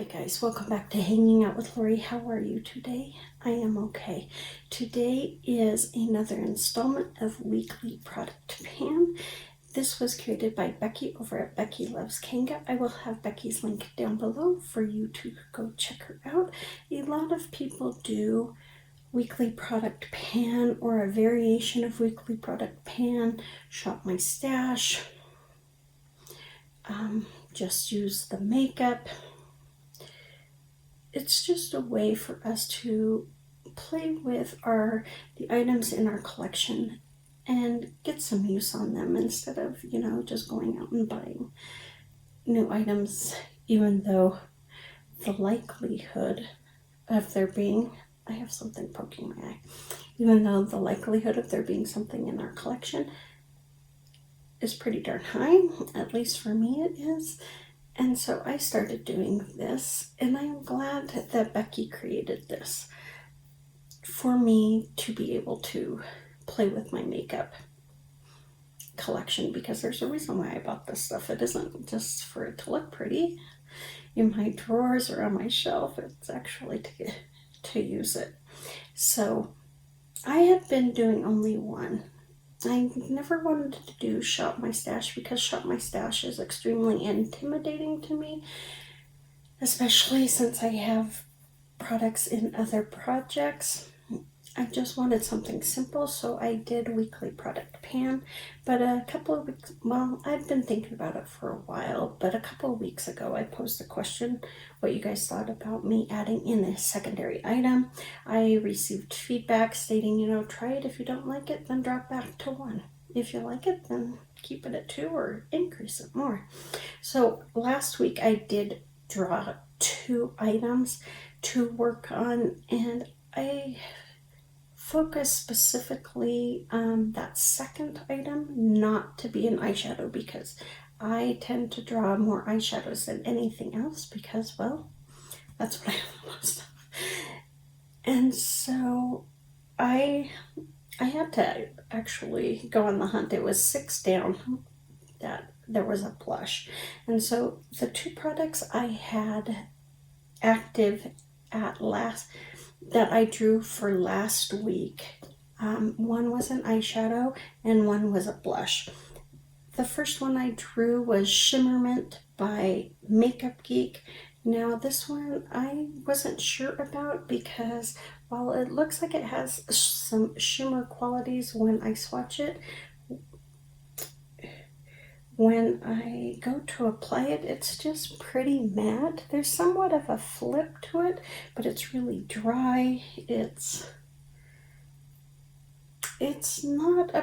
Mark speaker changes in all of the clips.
Speaker 1: Hi guys, welcome back to Hanging Out with Lori. How are you today? I am okay. Today is another installment of Weekly Product Pan. This was created by Becky over at Becky Loves Kanga. I will have Becky's link down below for you to go check her out. A lot of people do Weekly Product Pan or a variation of Weekly Product Pan, Shop My Stash, just use the makeup. It's just a way for us to play with the items in our collection and get some use on them instead of, just going out and buying new items, even though the likelihood of there being, I have something poking my eye, even though the likelihood of there being something in our collection is pretty darn high, at least for me it is. And so I started doing this, and I am glad that Becky created this for me to be able to play with my makeup collection, because there's a reason why I bought this stuff. It isn't just for it to look pretty in my drawers or on my shelf. It's actually to use it. So I had been doing only one. I never wanted to do Shop My Stash because Shop My Stash is extremely intimidating to me, especially since I have products in other projects. I just wanted something simple, so I did Weekly Product Pan. But a couple of weeks, well, I'd been thinking about it for a while, but a couple of weeks ago I posed a question, what you guys thought about me adding in a secondary item. I received feedback stating, try it. If you don't like it, then drop back to 1. If you like it, then keep it at 2 or increase it more. So last week I did draw 2 items to work on, and I focus specifically on that second item not to be an eyeshadow, because I tend to draw more eyeshadows than anything else because, well, that's what I have the most of. And so I had to actually go on the hunt. It was 6 down that there was a blush. And so the 2 products I had active at last that I drew for last week, one was an eyeshadow and one was a blush. The first one I drew was Shimmerment by Makeup Geek. Now this one I wasn't sure about because while it looks like it has some shimmer qualities when I swatch it, when I go to apply it, it's just pretty matte. There's somewhat of a flip to it, but it's really dry. It's not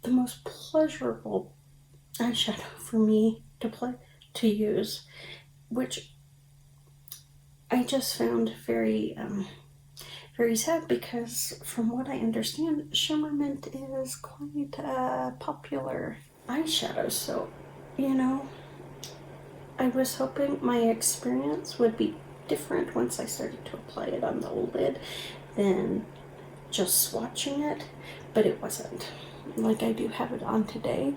Speaker 1: the most pleasurable eyeshadow for me to use, which I just found very very sad, because from what I understand, Shimmerment is quite a popular eyeshadow. So, I was hoping my experience would be different once I started to apply it on the lid than just swatching it, but it wasn't. Like, I do have it on today,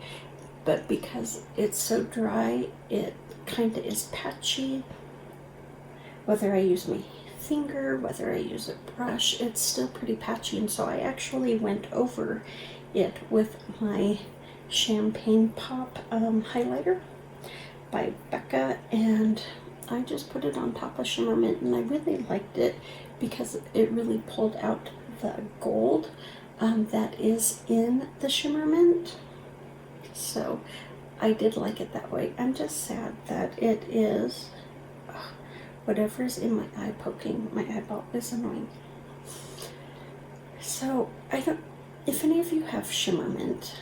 Speaker 1: but because it's so dry, it kind of is patchy. Whether I use my finger, whether I use a brush, it's still pretty patchy. And so I actually went over it with my Champagne Pop highlighter by Becca, and I just put it on top of Shimmerment, and I really liked it because it really pulled out the gold that is in the Shimmerment. So I did like it that way. I'm just sad that it is whatever's in my eye poking my eyeball is annoying. So if any of you have Shimmerment,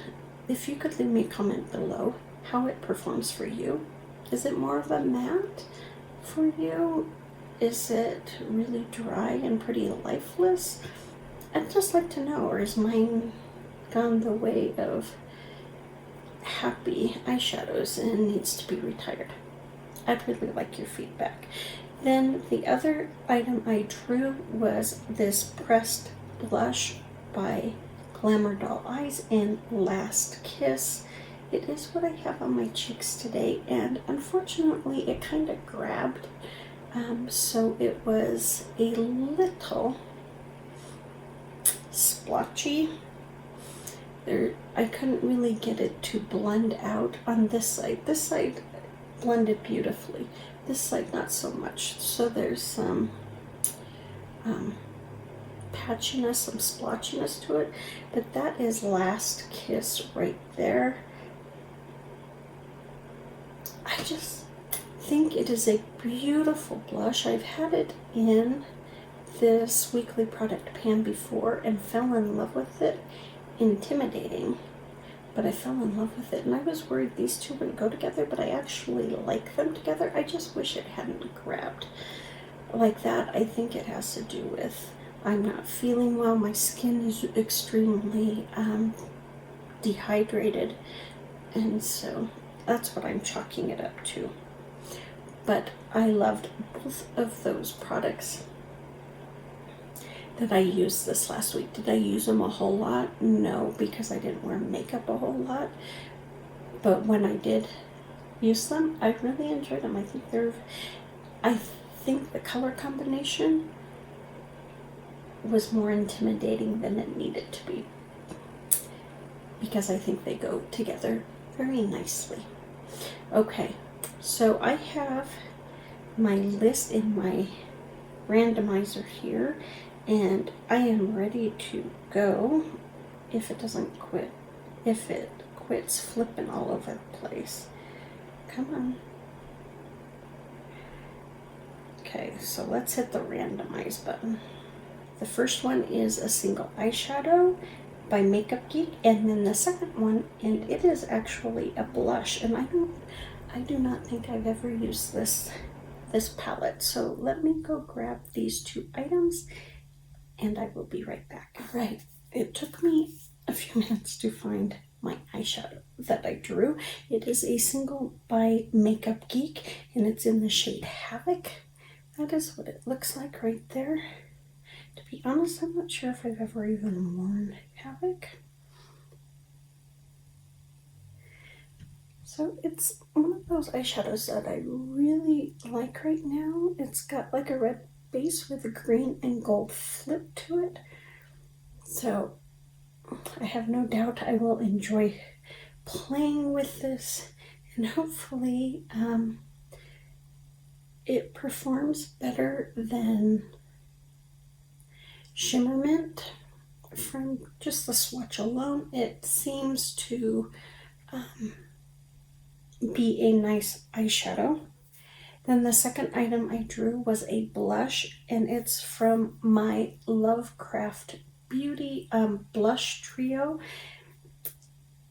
Speaker 1: if you could leave me a comment below how it performs for you. Is it more of a matte for you? Is it really dry and pretty lifeless? I'd just like to know. Or is mine gone the way of happy eyeshadows and needs to be retired? I'd really like your feedback. Then the other item I drew was this pressed blush by Glamour Doll Eyes in Last Kiss. It is what I have on my cheeks today, and unfortunately it kind of grabbed So it was a little splotchy. I couldn't really get it to blend out on this side. This side blended beautifully. This side not so much. So there's some patchiness, some splotchiness to it. But that is Last Kiss right there. I just think it is a beautiful blush. I've had it in this weekly product pan before and fell in love with it. Intimidating, but I fell in love with it, and I was worried these two wouldn't go together, but I actually like them together. I just wish it hadn't grabbed like that. I think it has to do with I'm not feeling well. My skin is extremely dehydrated, and so that's what I'm chalking it up to. But I loved both of those products that I used this last week. Did I use them a whole lot? No, because I didn't wear makeup a whole lot. But when I did use them, I really enjoyed them. I think the color combination was more intimidating than it needed to be, because I think they go together very nicely. Okay, so I have my list in my randomizer here, and I am ready to go if it doesn't quit. If it quits flipping all over the place. Come on. Okay, so let's hit the randomize button. The first one is a single eyeshadow by Makeup Geek, and then the second one, and it is actually a blush, and I do not think I've ever used this palette. So let me go grab these two items and I will be right back. All right, it took me a few minutes to find my eyeshadow that I drew. It is a single by Makeup Geek, and it's in the shade Havoc. That is what it looks like right there. To be honest, I'm not sure if I've ever even worn Havoc. So it's one of those eyeshadows that I really like right now. It's got like a red base with a green and gold flip to it. So I have no doubt I will enjoy playing with this, and hopefully it performs better than Shimmer Mint. From just the swatch alone, it seems to be a nice eyeshadow. Then the second item I drew was a blush, and it's from my Lovecraft Beauty blush trio,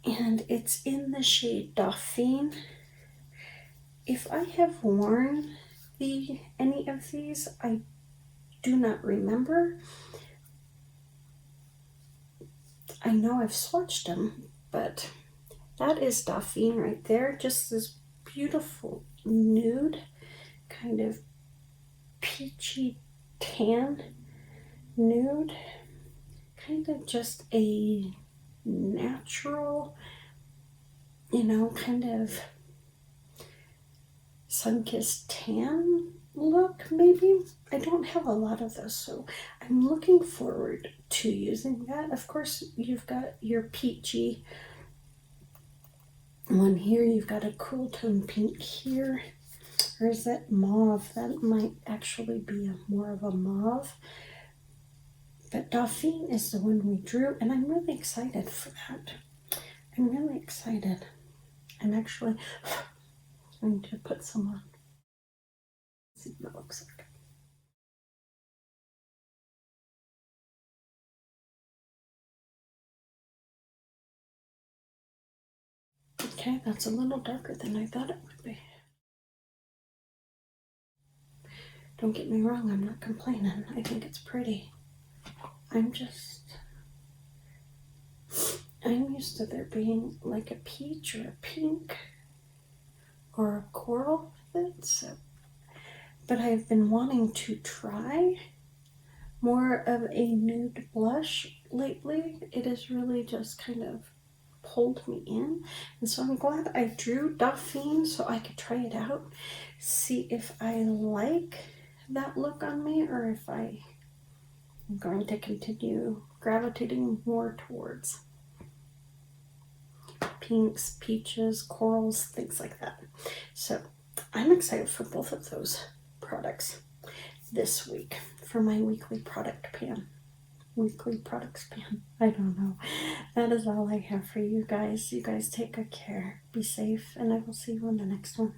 Speaker 1: and it's in the shade Dauphine. If I have worn any of these, I do not remember. I know I've swatched them, but that is Dauphine right there. Just this beautiful nude, kind of peachy tan nude. Kind of just a natural, kind of sun-kissed tan look, maybe. I don't have a lot of those, so I'm looking forward to using that. Of course, you've got your peachy one here. You've got a cool tone pink here. Or is that mauve? That might actually be more of a mauve. But Dauphine is the one we drew, and I'm really excited for that. I'm really excited. I'm actually going to put some on. Let's see what it looks like. Okay, that's a little darker than I thought it would be. Don't get me wrong, I'm not complaining. I think it's pretty. I'm used to there being like a peach or a pink or a coral with it, so. But I've been wanting to try more of a nude blush lately. It is really just kind of pulled me in. And so I'm glad I drew Dauphine so I could try it out, see if I like that look on me or if I'm going to continue gravitating more towards pinks, peaches, corals, things like that. So I'm excited for both of those products this week for my weekly product pan. Weekly products pan. I don't know. That is all I have for you guys. You guys take good care. Be safe, and I will see you on the next one.